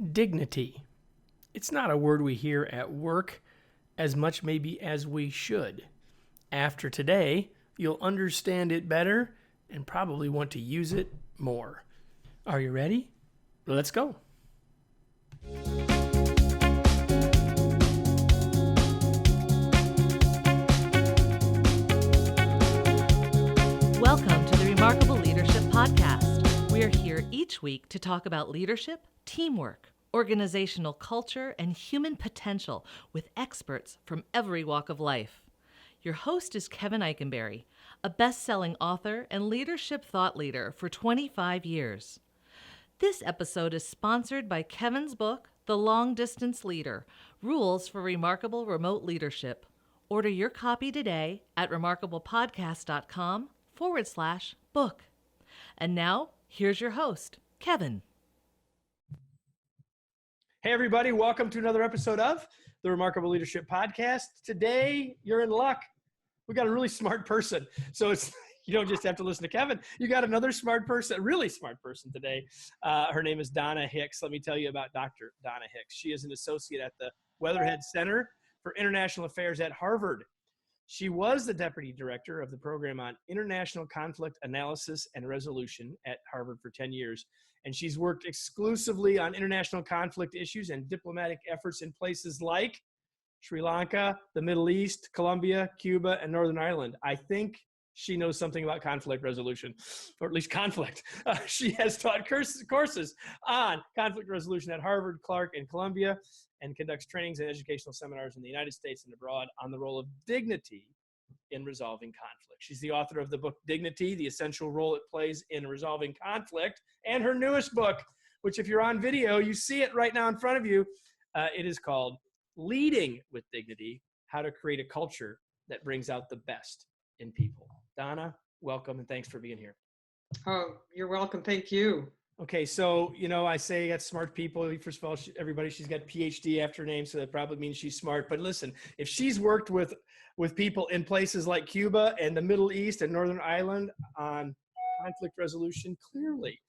Dignity. It's not a word we hear at work as much maybe as we should. After today, you'll understand it better and probably want to use it more. Are you ready? Let's go. Welcome to the Remarkable Leadership Podcast. We are here each week to talk about leadership, teamwork, organizational culture, and human potential with experts from every walk of life. Your host is Kevin Eikenberry, a best-selling author and leadership thought leader for 25 years. This episode is sponsored by Kevin's book, The Long Distance Leader: Rules for Remarkable Remote Leadership. Order your copy today at remarkablepodcast.com/book. And now, here's your host, Kevin. Hey, everybody. Welcome to another episode of the Remarkable Leadership Podcast. Today, you're in luck. We got a really smart person. So you don't just have to listen to Kevin. You got another smart person, a really smart person today. Her name is Donna Hicks. Let me tell you about Dr. Donna Hicks. She is an associate at the Weatherhead Center for International Affairs at Harvard. She was the deputy director of the program on international conflict analysis and resolution at Harvard for 10 years. And she's worked exclusively on international conflict issues and diplomatic efforts in places like Sri Lanka, the Middle East, Colombia, Cuba, and Northern Ireland. I think she knows something about conflict resolution, or at least conflict. She has taught courses on conflict resolution at Harvard, Clark, and Columbia, and conducts trainings and educational seminars in the United States and abroad on the role of dignity in resolving conflict. She's the author of the book Dignity: The Essential Role It Plays in Resolving Conflict, and her newest book, which if you're on video, you see it right now in front of you. It is called Leading with Dignity: How to Create a Culture That Brings Out the Best in People. Donna, welcome, and thanks for being here. Oh, you're welcome. Thank you. Okay, so, I say you got smart people. First of all, she's got PhD after her name, so that probably means she's smart. But listen, if she's worked with people in places like Cuba and the Middle East and Northern Ireland on conflict resolution, clearly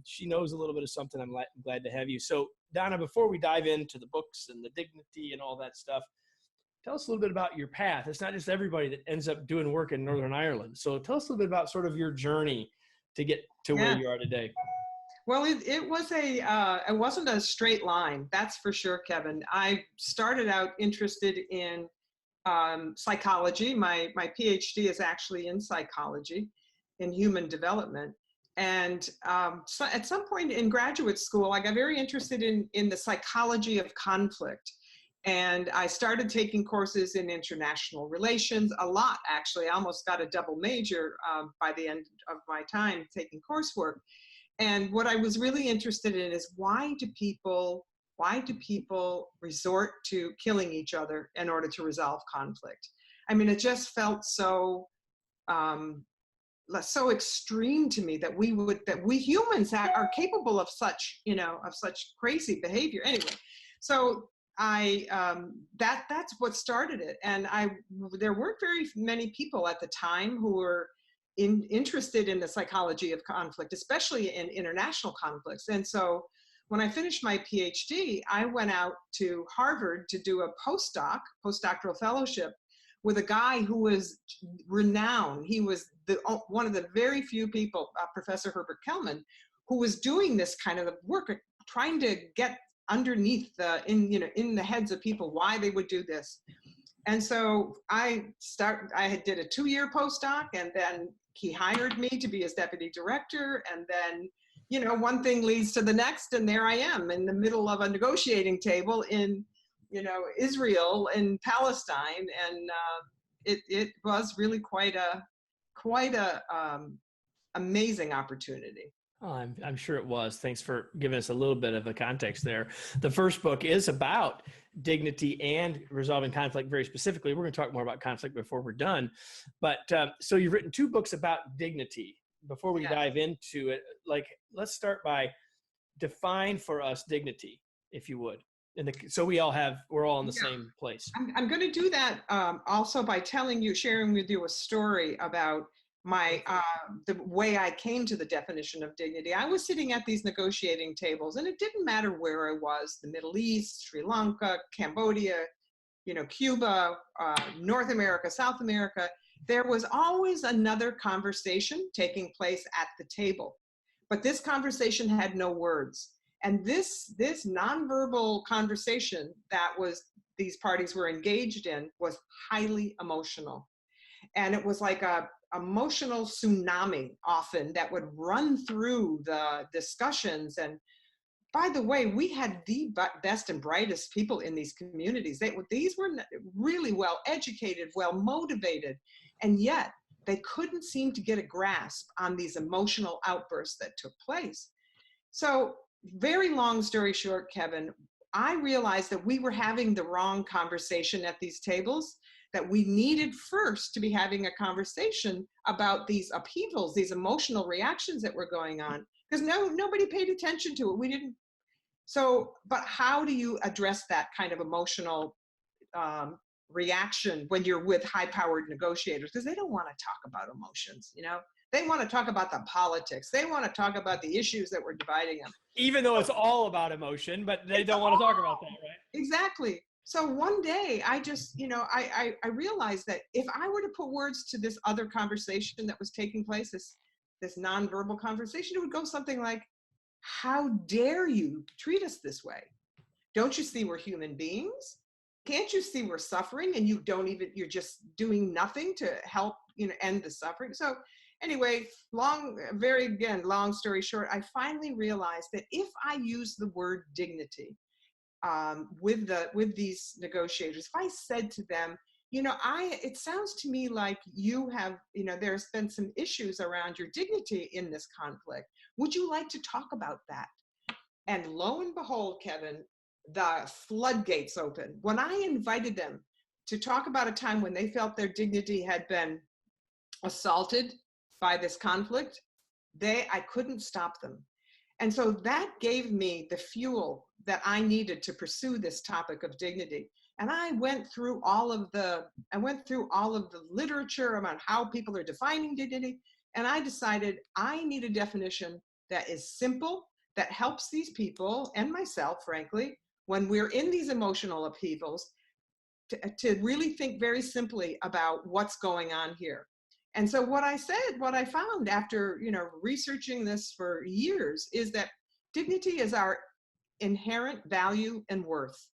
she knows a little bit of something. I'm glad to have you. So, Donna, before we dive into the books and the dignity and all that stuff, tell us a little bit about your path. It's not just everybody that ends up doing work in Northern Ireland. So tell us a little bit about sort of your journey to get to where you are today. Well, it wasn't a straight line, that's for sure, Kevin. I started out interested in psychology. My PhD is actually in psychology, in human development. And so at some point in graduate school, I got very interested in the psychology of conflict. And I started taking courses in international relations, a lot actually. I almost got a double major by the end of my time taking coursework. And what I was really interested in is why do people resort to killing each other in order to resolve conflict? I mean, it just felt so extreme to me that we humans are capable of such crazy behavior. Anyway, so that's what started it. And there weren't very many people at the time who were interested in the psychology of conflict, especially in international conflicts. And so when I finished my PhD, I went out to Harvard to do a postdoctoral fellowship with a guy who was renowned. He was one of the very few people, Professor Herbert Kellman, who was doing this kind of work, trying to get underneath in the heads of people why they would do this. And so I did a 2-year postdoc, and then he hired me to be his deputy director. And then, one thing leads to the next, and there I am in the middle of a negotiating table in, Israel and Palestine. And it was really quite a amazing opportunity. Oh, I'm sure it was. Thanks for giving us a little bit of a context there. The first book is about dignity and resolving conflict very specifically. We're going to talk more about conflict before we're done. But so you've written 2 books about dignity. Before we dive into it, let's start by define for us dignity, if you would. So we're all in the same place. I'm going to do that also by sharing with you a story about the way I came to the definition of dignity. I was sitting at these negotiating tables, and it didn't matter where I was, the Middle East, Sri Lanka, Cambodia, Cuba, North America, South America. There was always another conversation taking place at the table. But this conversation had no words. And this nonverbal conversation that these parties were engaged in was highly emotional. And it was like a emotional tsunami often that would run through the discussions. And by the way, we had the best and brightest people in these communities. These were really well educated, well motivated, and yet they couldn't seem to get a grasp on these emotional outbursts that took place. So, very long story short, Kevin, I realized that we were having the wrong conversation at these tables, that we needed first to be having a conversation about these upheavals, these emotional reactions that were going on, because nobody paid attention to it. We didn't. So, but how do you address that kind of emotional reaction when you're with high-powered negotiators? Because they don't want to talk about emotions, They want to talk about the politics. They want to talk about the issues that were dividing them. Even though it's all about emotion, but they don't want to talk about that, right? Exactly. So one day I just, I realized that if I were to put words to this other conversation that was taking place, this nonverbal conversation, it would go something like, how dare you treat us this way? Don't you see we're human beings? Can't you see we're suffering and you're just doing nothing to help, end the suffering? So anyway, long story short, I finally realized that if I use the word dignity with these negotiators, if I said to them, it sounds to me like you have, there's been some issues around your dignity in this conflict. Would you like to talk about that? And lo and behold, Kevin, the floodgates opened. When I invited them to talk about a time when they felt their dignity had been assaulted by this conflict, I couldn't stop them. And so that gave me the fuel that I needed to pursue this topic of dignity. And I went through all of the literature about how people are defining dignity. And I decided I need a definition that is simple, that helps these people and myself, frankly, when we're in these emotional upheavals, to really think very simply about what's going on here. And so what I found after, researching this for years is that dignity is our inherent value and worth.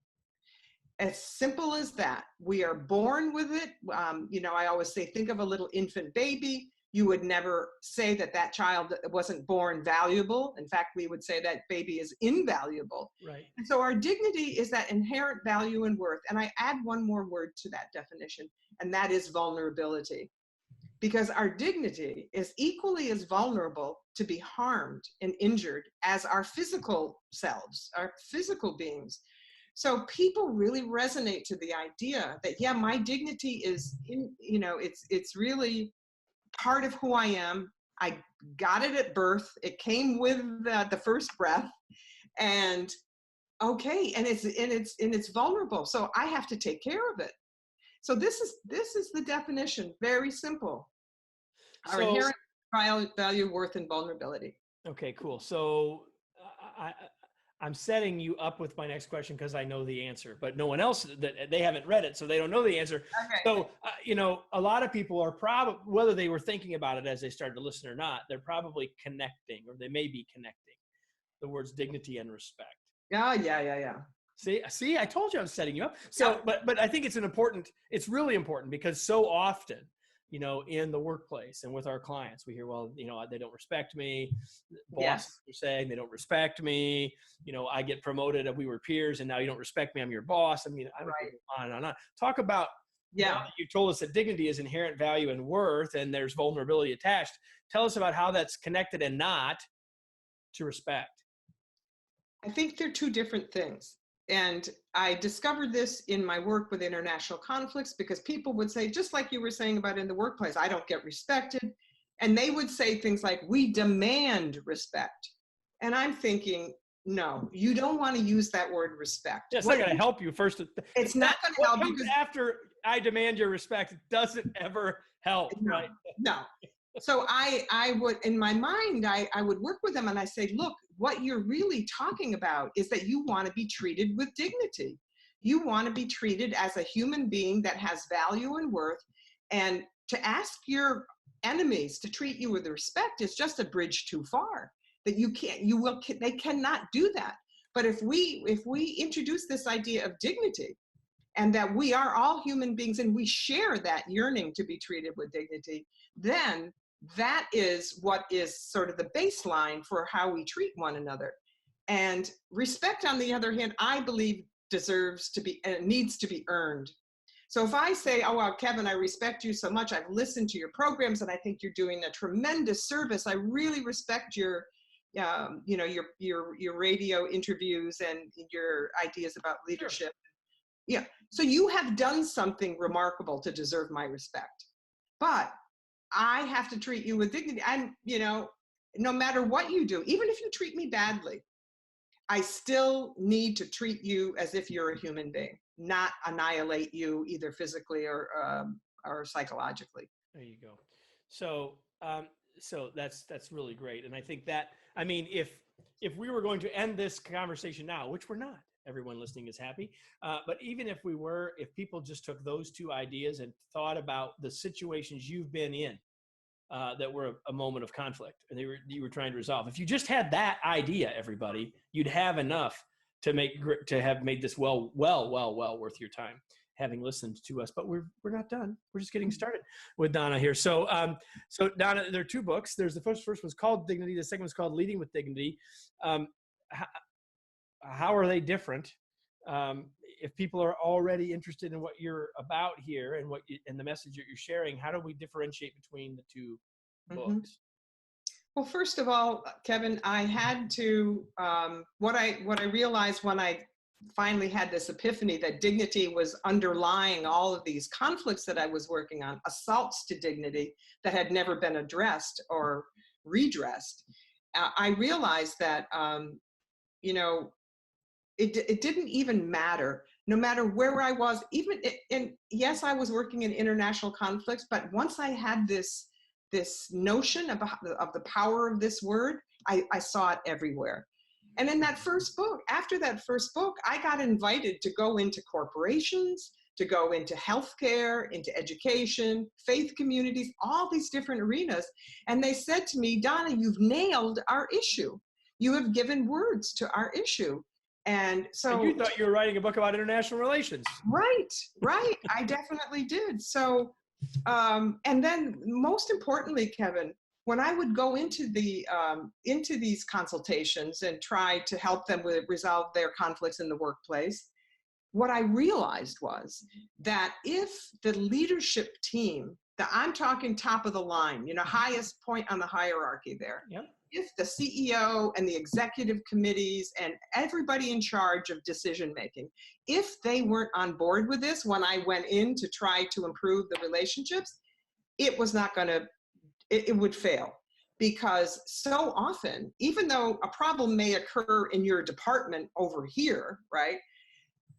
As simple as that. We are born with it. I always say, think of a little infant baby. You would never say that child wasn't born valuable. In fact, we would say that baby is invaluable. Right. And so our dignity is that inherent value and worth. And I add one more word to that definition, and that is vulnerability. Because our dignity is equally as vulnerable to be harmed and injured as our physical selves, our physical beings. So people really resonate to the idea that, yeah, my dignity is, it's really part of who I am. I got it at birth. It came with the first breath, and okay, and it's vulnerable. So I have to take care of it. So this is the definition. Very simple. Our inherent value, worth, and vulnerability. Okay, cool. So I'm setting you up with my next question because I know the answer, but no one else, that they haven't read it, so they don't know the answer. Okay. So, a lot of people are probably, whether they were thinking about it as they started to listen or not, they're probably connecting, or they may be connecting the words dignity and respect. Yeah. See, I told you I was setting you up. So, yeah. but I think it's really important because so often, in the workplace and with our clients, we hear, well, they don't respect me. Bosses are saying they don't respect me. I get promoted and we were peers and now you don't respect me. I'm your boss. I mean, I don't go on and on. Talk about, you told us that dignity is inherent value and worth, and there's vulnerability attached. Tell us about how that's connected and not to respect. I think they're two different things. And I discovered this in my work with international conflicts, because people would say, just like you were saying about in the workplace, I don't get respected. And they would say things like, we demand respect. And I'm thinking, no, you don't want to use that word respect. Yeah, it's not going to help you first. It's not going to help you. After I demand your respect, it doesn't ever help, right? No. So I would, in my mind, I would work with them and I say, look, what you're really talking about is that you want to be treated with dignity. You want to be treated as a human being that has value and worth. And to ask your enemies to treat you with respect is just a bridge too far. That they cannot do that. But if we introduce this idea of dignity, and that we are all human beings and we share that yearning to be treated with dignity, then that is what is sort of the baseline for how we treat one another. And respect, on the other hand, I believe deserves to be, needs to be earned. So if I say, oh, well, Kevin, I respect you so much. I've listened to your programs and I think you're doing a tremendous service. I really respect your, your radio interviews and your ideas about leadership. Sure. Yeah. So you have done something remarkable to deserve my respect, but I have to treat you with dignity. I'm, no matter what you do, even if you treat me badly, I still need to treat you as if you're a human being, not annihilate you either physically or psychologically. There you go. So, so that's really great. And I think that, I mean, if we were going to end this conversation now, which we're not, everyone listening is happy. But even if we were, if people just took those two ideas and thought about the situations you've been in that were a moment of conflict and you were trying to resolve, if you just had that idea, everybody, you'd have enough to have made this well worth your time, having listened to us. But we're not done. We're just getting started with Donna here. So so Donna, there are two books. There's the first one's called Dignity. The second one's called Leading with Dignity. How are they different? If people are already interested in what you're about here and the message that you're sharing, how do we differentiate between the two books? Well, first of all, Kevin, I had to, what I realized when I finally had this epiphany that dignity was underlying all of these conflicts that I was working on, assaults to dignity that had never been addressed or redressed. I realized that, it didn't even matter, no matter where I was, and yes, I was working in international conflicts, but once I had this notion of the power of this word, I saw it everywhere. And in that first book, after that first book, I got invited to go into corporations, to go into healthcare, into education, faith communities, all these different arenas. And they said to me, Donna, you've nailed our issue. You have given words to our issue. And so— And you thought you were writing a book about international relations. Right. I definitely did. So, and then most importantly, Kevin, when I would go into these consultations and try to help them resolve their conflicts in the workplace, what I realized was that if the leadership team, I'm talking top of the line, highest point on the hierarchy there, yep. If the CEO and the executive committees and everybody in charge of decision making, if they weren't on board with this when I went in to try to improve the relationships, it was not going to, it would fail. Because so often, even though a problem may occur in your department over here, right?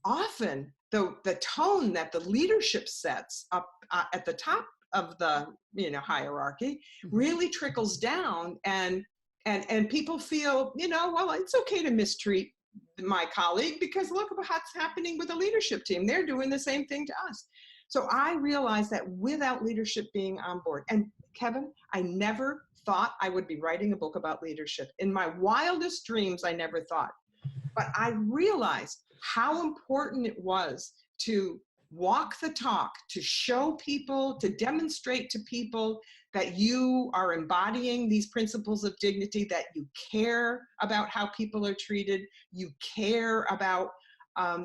Often the tone that the leadership sets up at the top of the hierarchy really trickles down, and people feel, well, it's okay to mistreat my colleague because look at what's happening with the leadership team. They're doing the same thing to us. So I realized that without leadership being on board, and Kevin, I never thought I would be writing a book about leadership. In my wildest dreams, I never thought. But I realized how important it was to walk the talk, to show people, to demonstrate to people that you are embodying these principles of dignity, that you care about how people are treated, you care about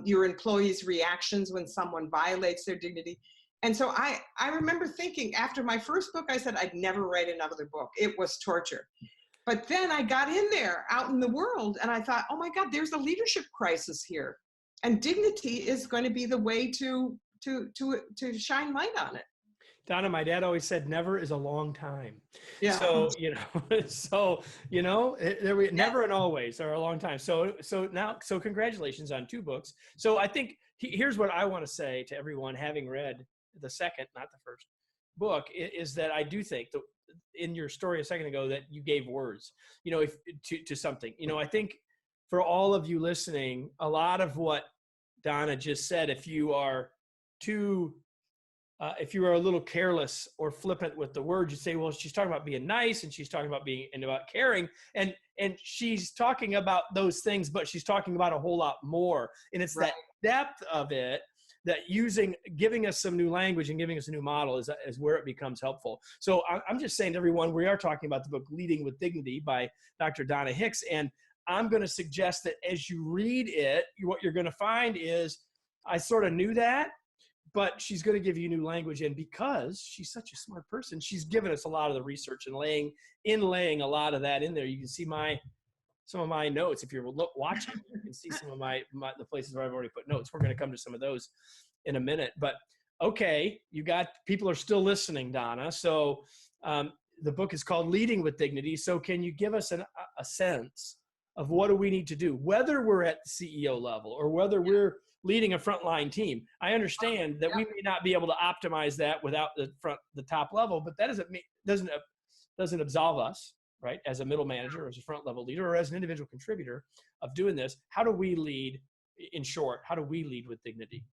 your employees' reactions when someone violates their dignity. And so I remember thinking after my first book, I said, I'd never write another book. It was torture. But then I got in there out in the world and I thought, oh my God, there's a leadership crisis here. And dignity is going to be the way to shine light on it. Donna, my dad always said, never is a long time. Yeah. So, never and always are a long time. So congratulations on 2 books. So I think here's what I want to say to everyone having read the second, not the first book, is that I do think in your story a second ago that you gave words, if to something. I think for all of you listening, a lot of what Donna just said, if you are a little careless or flippant with the words, you say, well, she's talking about being nice and she's talking about being and about caring, and she's talking about those things, but she's talking about a whole lot more. And it's that depth of it that giving us some new language and giving us a new model is where it becomes helpful. So I'm just saying to everyone, we are talking about the book Leading with Dignity by Dr. Donna Hicks. And I'm going to suggest that as you read it, what you're going to find is, I sort of knew that, but she's going to give you new language. And because she's such a smart person, she's given us a lot of the research and laying a lot of that in there. You can see some of my notes. If you're watching, you can see some of the places where I've already put notes. We're going to come to some of those in a minute. But okay, people are still listening, Donna. So the book is called Leading with Dignity. So can you give us a sense of what do we need to do, whether we're at the CEO level or whether we're leading a frontline team? I understand that we may not be able to optimize that without the top level, but that doesn't absolve us, right? As a middle manager, or as a front level leader, or as an individual contributor of doing this. How do we lead? In short, how do we lead with dignity?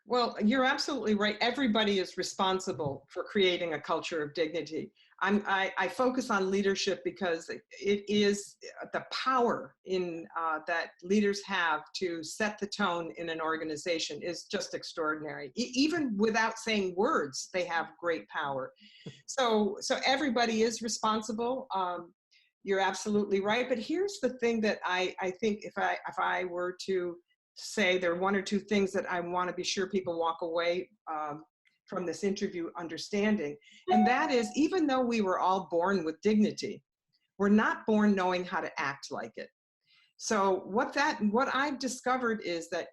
Well, you're absolutely right. Everybody is responsible for creating a culture of dignity. I focus on leadership because it is the power that leaders have to set the tone in an organization is just extraordinary. Even without saying words, they have great power. So everybody is responsible. You're absolutely right. But here's the thing that I think if I were to say there are one or two things that I want to be sure people walk away from this interview understanding. And that is, even though we were all born with dignity, we're not born knowing how to act like it. So what I've discovered is that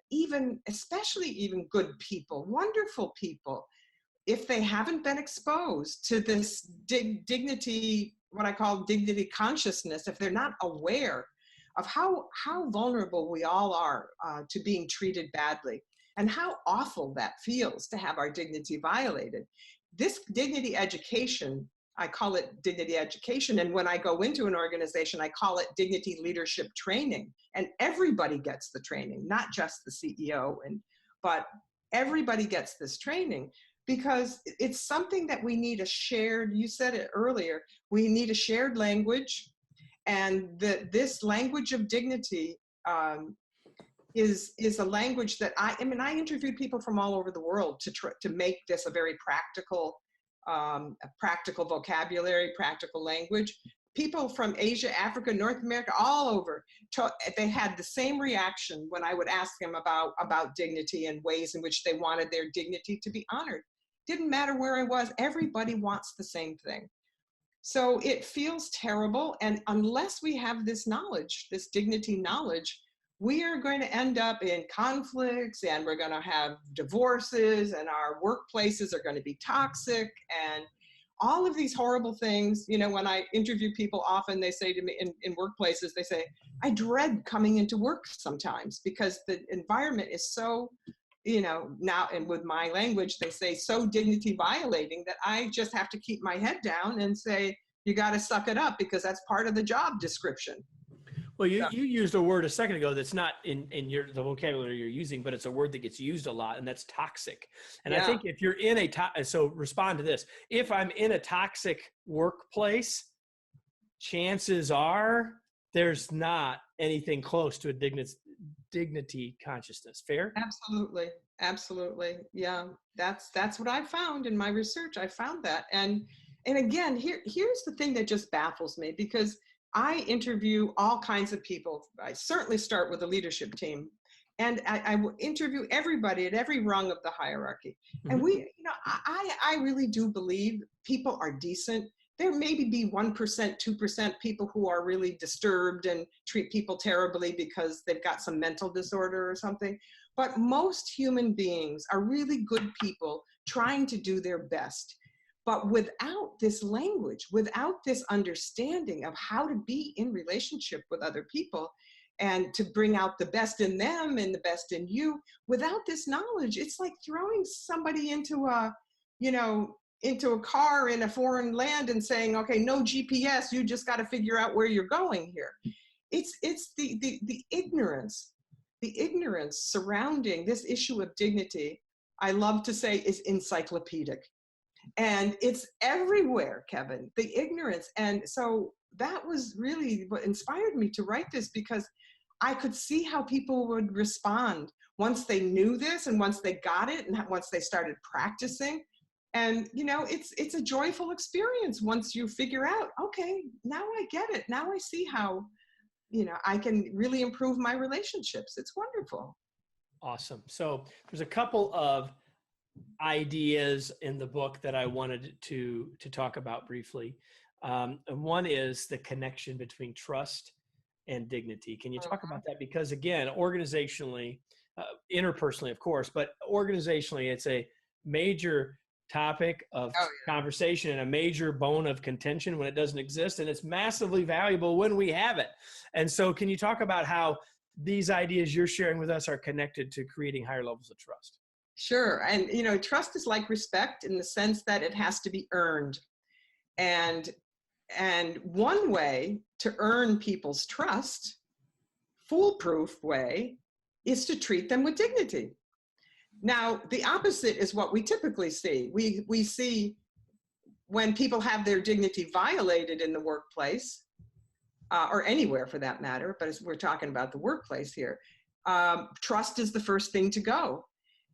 especially even good people, wonderful people, if they haven't been exposed to this dignity, what I call dignity consciousness, if they're not aware of how vulnerable we all are to being treated badly, and how awful that feels to have our dignity violated. This dignity education, I call it dignity education, and when I go into an organization, I call it dignity leadership training. And everybody gets the training, not just the CEO, but everybody gets this training, because it's something that we need you said it earlier, we need a shared language. And this language of dignity is a language that I interviewed people from all over the world to make this a very practical vocabulary, practical language. People from Asia, Africa, North America, all over, they had the same reaction when I would ask them about dignity and ways in which they wanted their dignity to be honored. Didn't matter where I was, everybody wants the same thing. So it feels terrible. And unless we have this knowledge, this dignity knowledge, we are going to end up in conflicts, and we're going to have divorces, and our workplaces are going to be toxic, and all of these horrible things. When I interview people, often they say to me in workplaces, they say, I dread coming into work sometimes because the environment is so, now, and with my language, they say so dignity violating that I just have to keep my head down and say, you got to suck it up, because that's part of the job description. Well, you used a word a second ago that's not in the vocabulary you're using, but it's a word that gets used a lot, and that's toxic. And I think if you're in so respond to this. If I'm in a toxic workplace, chances are there's not anything close to a dignity consciousness. Fair? Absolutely. Yeah, that's what I found in my research. I found that. And again, here's the thing that just baffles me, because I interview all kinds of people. I certainly start with the leadership team, and I interview everybody at every rung of the hierarchy. Mm-hmm. And I really do believe people are decent. There maybe be 1%, 2% people who are really disturbed and treat people terribly because they've got some mental disorder or something. But most human beings are really good people trying to do their best. But without this language, without this understanding of how to be in relationship with other people and to bring out the best in them and the best in you, without this knowledge, it's like throwing somebody into into a car in a foreign land and saying, okay, no GPS, you just got to figure out where you're going here. It's the ignorance surrounding this issue of dignity, I love to say, is encyclopedic. And it's everywhere, Kevin, the ignorance. And so that was really what inspired me to write this, because I could see how people would respond once they knew this and once they got it and once they started practicing. And, you know, it's a joyful experience once you figure out, okay, now I get it. Now I see how, you know, I can really improve my relationships. It's wonderful. Awesome. So there's a couple of ideas in the book that I wanted to talk about briefly. And one is the connection between trust and dignity. Can you talk about that? Because again, organizationally, interpersonally, of course, but organizationally, it's a major topic of conversation and a major bone of contention when it doesn't exist. And it's massively valuable when we have it. And so can you talk about how these ideas you're sharing with us are connected to creating higher levels of trust? Sure. And, you know, trust is like respect in the sense that it has to be earned. And one way to earn people's trust, foolproof way, is to treat them with dignity. Now, the opposite is what we typically see. We see when people have their dignity violated in the workplace, or anywhere for that matter, but we're talking about the workplace here, trust is the first thing to go.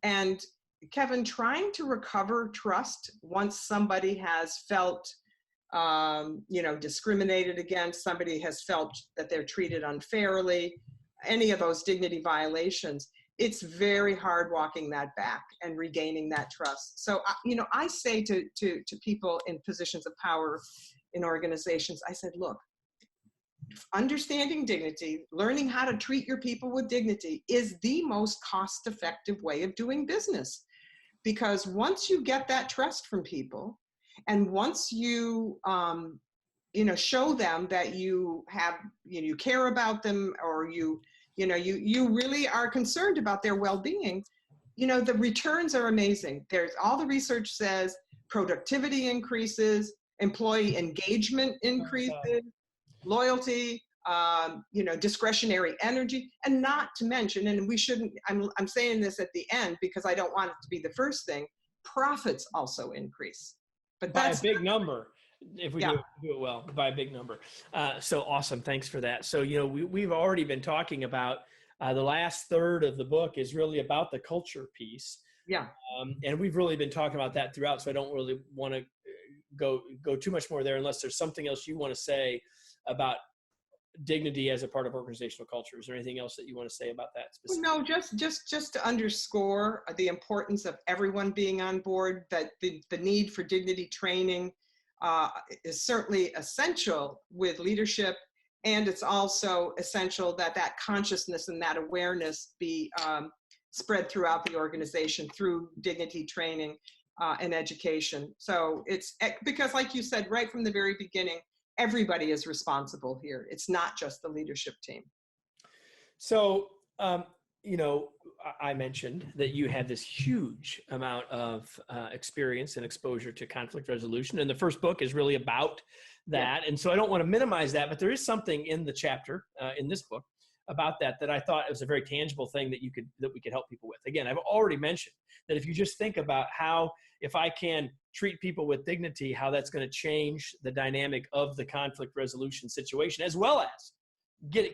And Kevin, trying to recover trust once somebody has felt, you know, discriminated against, somebody has felt that they're treated unfairly, any of those dignity violations, it's very hard walking that back and regaining that trust. So, you know, I say to people in positions of power in organizations, I said, look, understanding dignity, learning how to treat your people with dignity is the most cost-effective way of doing business. Because once you get that trust from people, and once you, you know, show them that you have, you know, you care about them, or you really are concerned about their well-being, you know, the returns are amazing. There's all the research says productivity increases, employee engagement increases, loyalty, you know, discretionary energy, and not to mention, and we shouldn't, I'm saying this at the end because I don't want it to be the first thing, profits also increase. But that's by a big number. If we do it well, by a big number. So awesome. Thanks for that. So, you know, we've already been talking about the last third of the book is really about the culture piece. Yeah. And we've really been talking about that throughout. So I don't really want to go too much more there unless there's something else you want to say about dignity as a part of organizational culture. Is there anything else that you want to say about that specifically? No, just to underscore the importance of everyone being on board, that the need for dignity training is certainly essential with leadership, and it's also essential that that consciousness and that awareness be spread throughout the organization through dignity training and education. So it's because, like you said, right from the very beginning, everybody is responsible here. It's not just the leadership team. So, you know, I mentioned that you had this huge amount of experience and exposure to conflict resolution. And the first book is really about that. Yeah. And so I don't want to minimize that, but there is something in the chapter in this book about that I thought it was a very tangible thing that we could help people with. Again, I've already mentioned that if you just think about how, if I can treat people with dignity, how that's going to change the dynamic of the conflict resolution situation, as well as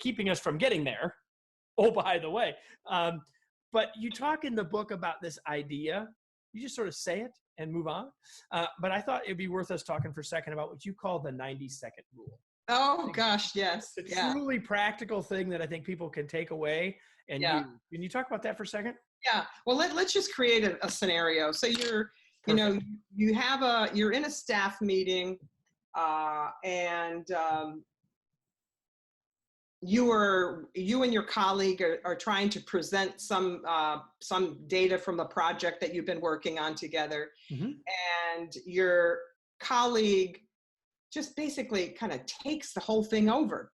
keeping us from getting there. Oh, by the way. But you talk in the book about this idea, you just sort of say it and move on. But I thought it'd be worth us talking for a second about what you call the 90-second rule. Oh gosh, yes. It's a truly practical thing that I think people can take away and use. Can you talk about that for a second? Yeah. Well, let's just create a scenario. So you're, you know, you're in a staff meeting, and you and your colleague are trying to present some data from a project that you've been working on together. Mm-hmm. And your colleague just basically kind of takes the whole thing over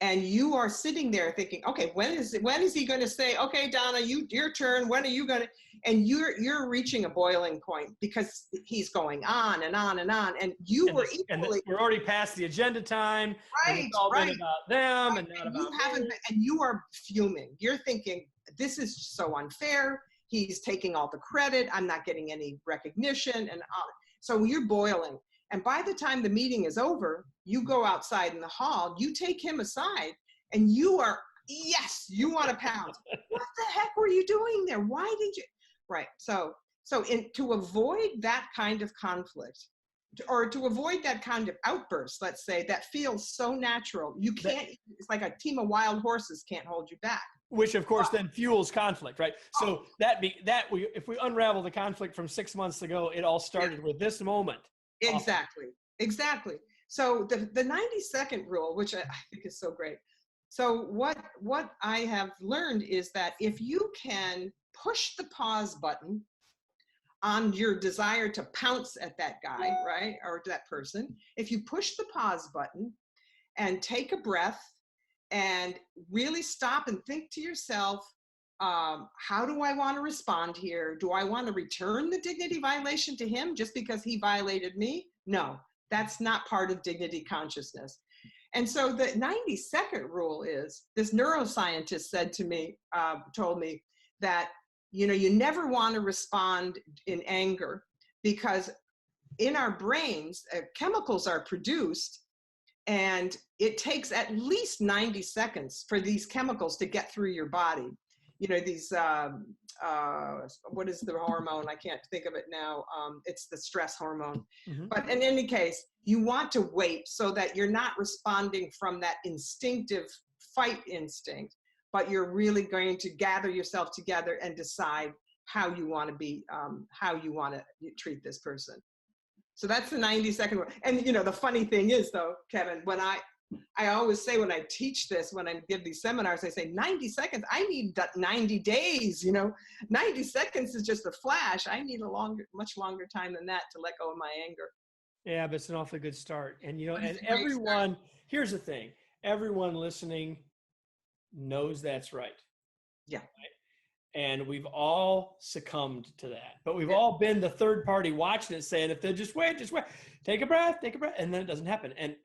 and you are sitting there thinking, okay, when is he going to say, okay, Donna, your turn. When are you going to? And you're reaching a boiling point because he's going on and on and on, and you were equally. We're already past the agenda time. Right, and it's all right. been about them and not And about you haven't, me. and you are fuming. You're thinking, this is so unfair. He's taking all the credit. I'm not getting any recognition, and so you're boiling. And by the time the meeting is over, you go outside in the hall, you take him aside, and you are, yes, you want to pounce. What the heck were you doing there? Why did you? Right. So to avoid that kind of conflict, or to avoid that kind of outburst, let's say, that feels so natural, you can't, it's like a team of wild horses can't hold you back. Which of course then fuels conflict, right? So if we unravel the conflict from 6 months ago, it all started with this moment. Exactly. So the 90-second rule, which I think is so great. So what I have learned is that if you can push the pause button on your desire to pounce at that guy, right, or that person, if you push the pause button and take a breath and really stop and think to yourself, how do I want to respond here? Do I want to return the dignity violation to him just because he violated me? No, that's not part of dignity consciousness. And so the 90-second rule is, this neuroscientist told me that, you never want to respond in anger, because in our brains, chemicals are produced, and it takes at least 90 seconds for these chemicals to get through your body. These, what is the hormone? I can't think of it now. It's the stress hormone. Mm-hmm. But in any case, you want to wait so that you're not responding from that instinctive fight instinct, but you're really going to gather yourself together and decide how you want to how you want to treat this person. So that's the 90-second rule. And the funny thing is, though, Kevin, when I always say, when I teach this, when I give these seminars, I say 90 seconds, I need 90 days, 90 seconds is just a flash. I need much longer time than that to let go of my anger. Yeah, but it's an awfully good start. And, and everyone, here's the thing, everyone listening knows that's right. Yeah. Right? And we've all succumbed to that, but we've all been the third party watching it, saying, if they just wait, take a breath, and then it doesn't happen. And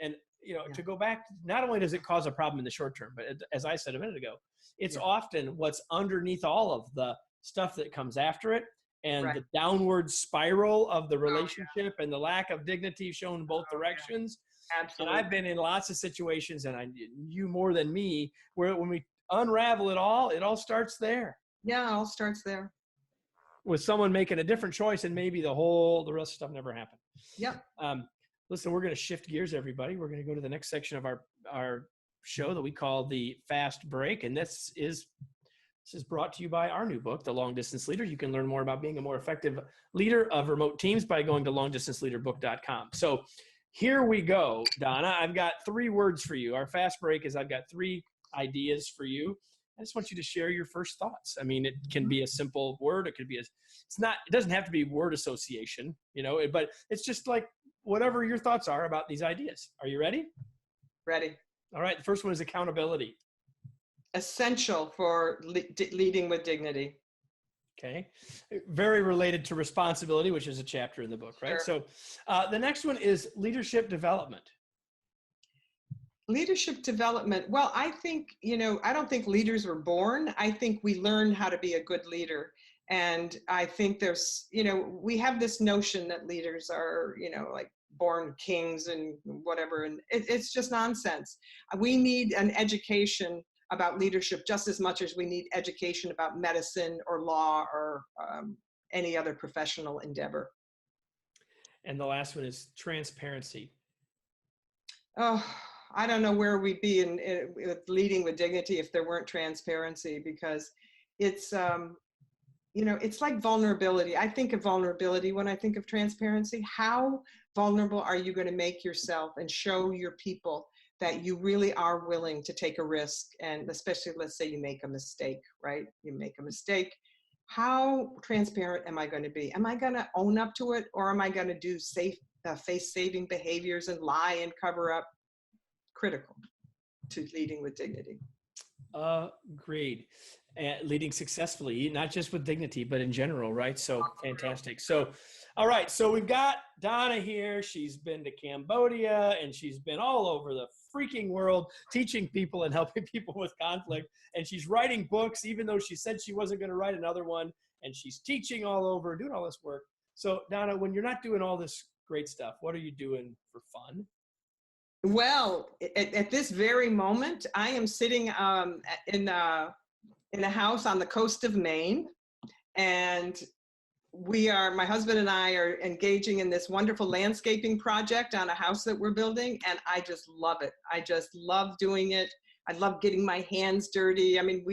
to go back, not only does it cause a problem in the short term, but as I said a minute ago, it's often what's underneath all of the stuff that comes after it, and the downward spiral of the relationship and the lack of dignity shown in both directions. Absolutely. And I've been in lots of situations, and you more than me, where when we unravel it all starts there. Yeah, it all starts there. With someone making a different choice, and maybe the rest of stuff never happened. Yep. Listen, we're going to shift gears, everybody. We're going to go to the next section of our show that we call the Fast Break. And this is brought to you by our new book, The Long Distance Leader. You can learn more about being a more effective leader of remote teams by going to longdistanceleaderbook.com. So here we go, Donna. I've got 3 words for you. Our Fast Break is, I've got 3 ideas for you. I just want you to share your first thoughts. I mean, it can be a simple word. It could be it doesn't have to be word association, but it's just like whatever your thoughts are about these ideas. Are you ready? Ready. All right. The first one is accountability. Essential for leading with dignity. Okay. Very related to responsibility, which is a chapter in the book, right? Sure. So the next one is leadership development. Leadership development. Well, I think, I don't think leaders were born. I think we learn how to be a good leader. And I think there's, we have this notion that leaders are, like born kings and whatever. And it's just nonsense. We need an education about leadership just as much as we need education about medicine or law or any other professional endeavor. And the last one is transparency. Oh, I don't know where we'd be in leading with dignity if there weren't transparency, because it's, it's like vulnerability. I think of vulnerability when I think of transparency. How vulnerable are you going to make yourself and show your people that you really are willing to take a risk? And especially, let's say you make a mistake, right? You make a mistake. How transparent am I going to be? Am I going to own up to it, or am I going to do face-saving behaviors and lie and cover up? Critical. to leading with dignity. Agreed. Leading successfully, not just with dignity, but in general, right? So fantastic. So, all right. So we've got Donna here. She's been to Cambodia and she's been all over the freaking world teaching people and helping people with conflict. And she's writing books, even though she said she wasn't going to write another one. And she's teaching all over, doing all this work. So Donna, when you're not doing all this great stuff, what are you doing for fun? Well, at this very moment, I am sitting in a house on the coast of Maine, and my husband and I are engaging in this wonderful landscaping project on a house that we're building, and I just love it. I just love doing it. I love getting my hands dirty. I mean,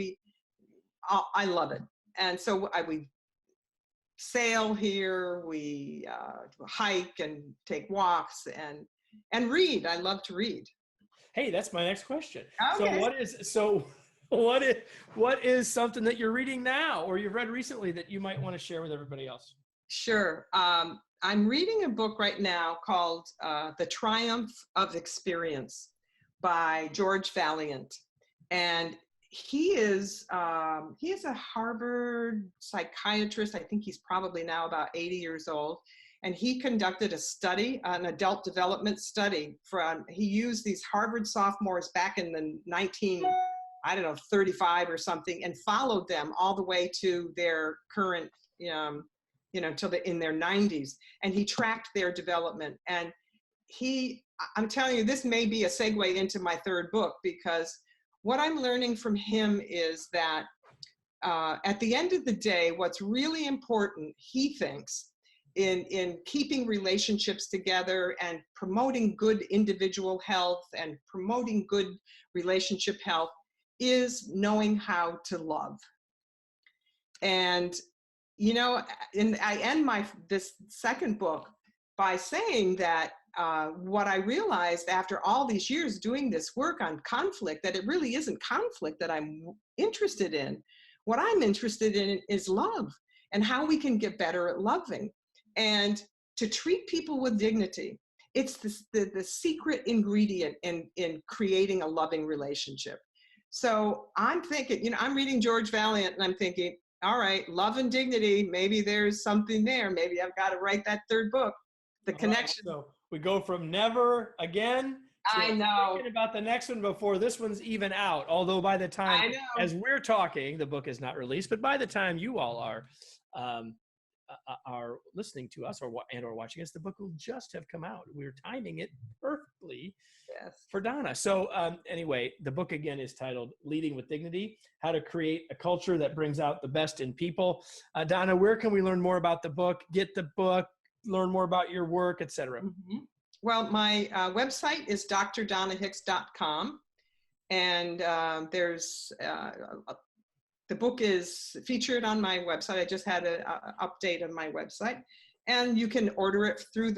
I love it. And so we sail here, we hike and take walks and read. I love to read. Hey, that's my next question. Okay. What is something that you're reading now or you've read recently that you might want to share with everybody else? Sure. I'm reading a book right now called The Triumph of Experience by George Valiant. And he is a Harvard psychiatrist. I think he's probably now about 80 years old. And he conducted a study, an adult development study he used these Harvard sophomores back in the 35 or something, and followed them all the way to their current, in their 90s. And he tracked their development. And I'm telling you, this may be a segue into my third book, because what I'm learning from him is that at the end of the day, what's really important, he thinks, in keeping relationships together and promoting good individual health and promoting good relationship health is knowing how to love. And, I end this second book by saying that what I realized after all these years doing this work on conflict, that it really isn't conflict that I'm interested in. What I'm interested in is love and how we can get better at loving. And to treat people with dignity, it's the secret ingredient in creating a loving relationship. So I'm thinking, I'm reading George Valiant and I'm thinking, all right, love and dignity, maybe there's something there. Maybe I've got to write that third book, The Connection. Right, so we go from never again to I know. thinking about the next one before this one's even out. Although by the time, as we're talking, the book is not released, but by the time you all are listening to us or watching us, the book will just have come out. We're timing it perfectly for Donna. So anyway, the book again is titled Leading with Dignity, How to Create a Culture That Brings Out the Best in People. Donna, where can we learn more about the book, get the book, learn more about your work, etc.? Mm-hmm. Well, my website is drdonnahicks.com. And the book is featured on my website. I just had an update on my website, and you can order it through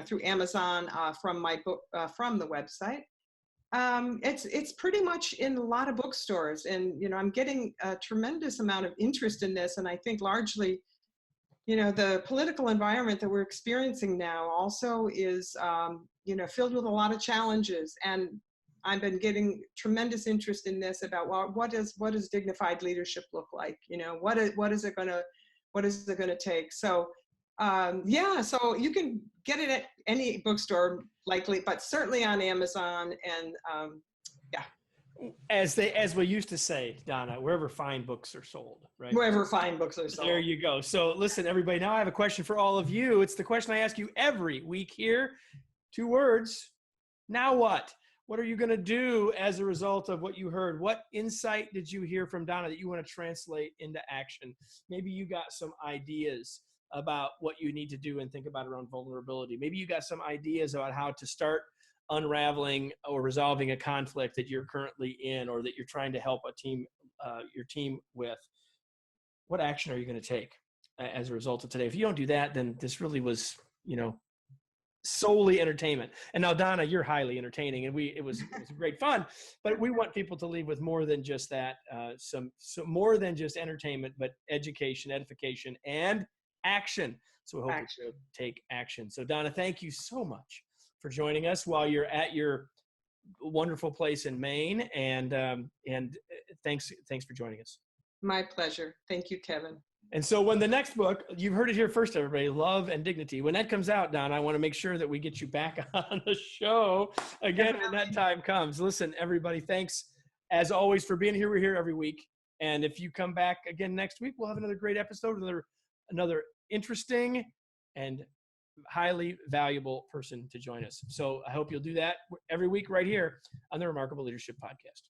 through Amazon from my book from the website. It's pretty much in a lot of bookstores, and I'm getting a tremendous amount of interest in this, and I think largely, the political environment that we're experiencing now also is filled with a lot of challenges, and I've been getting tremendous interest in this about, well, what does dignified leadership look like? What is it gonna take? So so you can get it at any bookstore likely, but certainly on Amazon and As we used to say, Donna, wherever fine books are sold, right? Wherever fine books are sold. There you go. So listen, everybody, now I have a question for all of you. It's the question I ask you every week here. 2 words. Now what? What are you going to do as a result of what you heard? What insight did you hear from Donna that you want to translate into action? Maybe you got some ideas about what you need to do and think about around vulnerability. Maybe you got some ideas about how to start unraveling or resolving a conflict that you're currently in or that you're trying to help your team with. What action are you going to take as a result of today? If you don't do that, then this really was, solely entertainment. And now, Donna, you're highly entertaining, and it was great fun, but we want people to leave with more than just that, some more than just entertainment, but education, edification, and action. So we hope you take action. So Donna, thank you so much for joining us while you're at your wonderful place in Maine. And thanks for joining us. My pleasure. Thank you, Kevin. And so when the next book, you've heard it here first, everybody, Love and Dignity. When that comes out, Don, I want to make sure that we get you back on the show again when that time comes. Listen, everybody, thanks as always for being here. We're here every week. And if you come back again next week, we'll have another great episode, another interesting and highly valuable person to join us. So I hope you'll do that every week right here on the Remarkable Leadership Podcast.